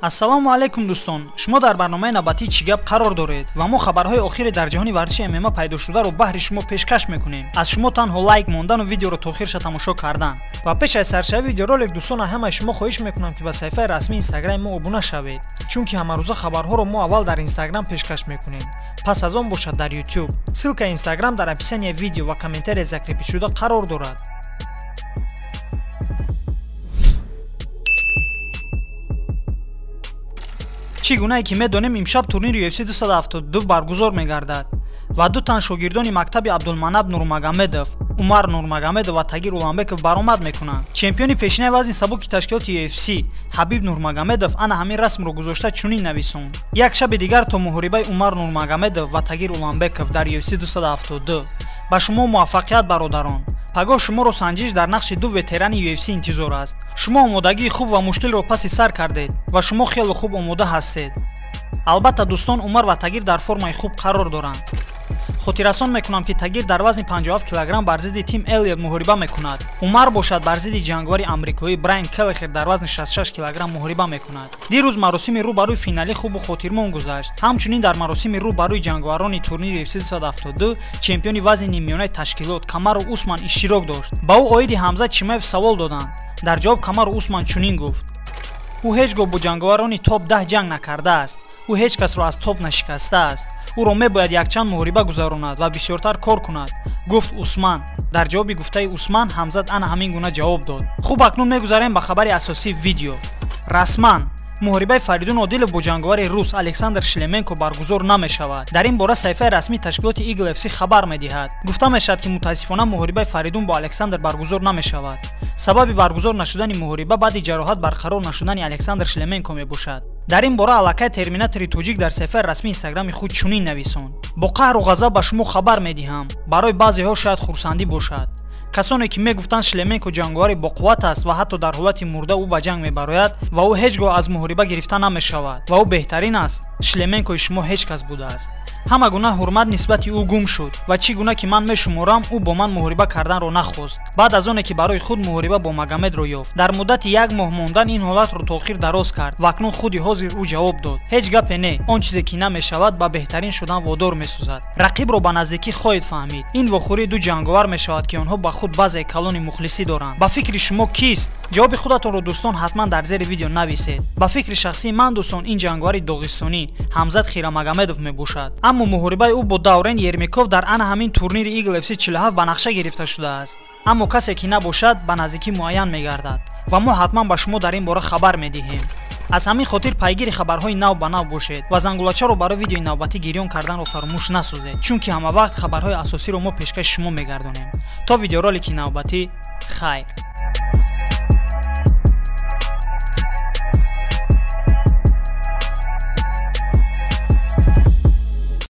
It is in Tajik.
ассалому алайкум дӯстон, шумо дар барномаи навбатии Чӣ гап қарор доред ва мо хабарҳои охири дар ҷаҳони варзиши ММА пайдошударо баҳри шумо пешкаш мекунем. Аз шумо танҳо лайк мондану видеоро то охирша тамошо кардан. Ва пеш аз саршавии видеоролик дӯстон, ҳамаи шумо хоҳиш мекунам ки ба саҳифаи расмии Инстаграми мо обуна шавед, чунки ҳамарӯза хабарҳоро мо аввал дар Инстаграм пешкаш мекунем, пас аз он бошад дар YouTube. Ссилкаи Инстаграм дар описанияи видео ва комментарияи закрепишуда қарор дорад. чӣ гунае ки медонем имшаб турнири UFC 272 баргузор мегардад ва ду тан шогирдони мактаби Абдулманаб Нурмагомедов, Умар Нурмагомедов ва Тагир Уланбеков баромад мекунанд. Чемпиони пешинаи вазни сабуки ташкилоти UFC Ҳабиб Нурмагомедов ана ҳамин расмро гузошта чунин нависонд: як шаби дигар то муҳорибаи Умар Нурмагомедов ва Тагир Уланбеков дар UFC 272. ба шумо муваффақият бародарон. пагоҳ шуморо санҷиш дар нақши ду ветерани UFC интизор аст. шумо омодагии хуб ва мушкилро паси сар кардед ва шумо хело хуб омода ҳастед. албатта дӯстон, Умар ва Тагир дар формаи хуб қарор доранд. хотиррасон мекунам ки Тагир дар вазни 57 кг бар зидди Тим Эллиот муҳориба мекунад. Умар бошад бар зидди ҷангвари амрикоӣ Брайан Келлехер дар вазни 66 кг муҳориба мекунад. дирӯз маросими рӯбарӯи финалӣ хубу хотирмон гузашт. ҳамчунин дар маросими рӯбарӯи ҷангварони турнири UFC 272 чемпиони вазни нимёнаи ташкилот Камару Усман иштирок дошт. ба ӯ оиди Ҳамзат Чимаев савол доданд. дар ҷавоб Камару Усман чунин гуфт: ӯ ҳеҷ гоҳ бо ҷангварони топ 10 ҷанг накардааст. ӯ ҳеҷ касро аз топ нашикастааст. ӯро мебояд якчанд муҳориба гузаронад ва бисёртар кор кунад, гуфт Усман. дар ҷавоби гуфтаи Усман Ҳамзат ана ҳамин гуна ҷавоб дод. хуб, акнун мегузарем ба хабари асосии видео. расман муҳорибаи Фаридун Одилов бо ҷангвари рус Александр Шлеменко баргузор намешавад. дар ин бора саҳифаи расмии ташкилоти Eagle FC хабар медиҳад. гуфта мешавад ки мутаассифона муҳорибаи Фаридун бо Александр баргузор намешавад. сабаби баргузор нашудани муҳориба баъди ҷароҳат барқарор нашудани Александр Шлеменко мебошад. дар ин бора аллакай терминатори тоҷик дар саҳифаи расмии Инстаграми худ чунин нависонд: бо қаҳру ғазаб ба шумо хабар медиҳам, барои баъзеҳо шояд хурсандӣ бошад. касоне ки мегуфтанд Шлеменко ҷангвари боқувват аст ва ҳатто дар ҳолати мурда ӯ ба ҷанг мебарояд ва ӯ ҳеҷ гоҳ аз муҳориба гирифта намешавад ва ӯ беҳтарин аст, Шлеменкои шумо ҳеҷ кас будааст. ҳама гуна ҳурмат нисбати ӯ гум шуд ва чӣ гуна ки ман мешуморам, ӯ бо ман муҳориба карданро нахост. баъд аз оне ки барои худ муҳориба бо Магомедро ёфт, дар муддати 1 моҳ мондан ин ҳолатро то охир дароз кард ва акнун худи ҳозир ӯ ҷавоб дод: ҳеҷ гапе не, он чизе ки намешавад ба беҳтарин шудан водор месозад. рақибро ба наздикӣ хоҳед фаҳмид. ин вохӯрии ду ҷангвар мешавад ки онҳо ба худ баъзе калони мухлисӣ доранд. ба фикри шумо кист? ҷавоби худатонро дӯстон ҳатман дар зери видео нависед. ба фикри шахсии ман дӯстон, ин ҷангвари догистонӣ Ҳамзат Хирамагомедов мебошад. аммо муҳорибаи ӯ бо Даврен Ермеков дар ана ҳамин турнири Eagle FC 47 ба нақша гирифта шудааст. аммо касе ки набошад ба наздикӣ муайян мегардад ва мо ҳатман ба шумо дар ин бора хабар медиҳем. аз ҳамин хотир пайгири хабарҳои нав ба нав бошед ва зангулачаро барои видеои навбатӣ гирён карданро фаромӯш насозед, чунки ҳамавақт хабарҳои асосиро мо пешкаши шумо мегардонем. то видеоролики навбатӣ, хайр.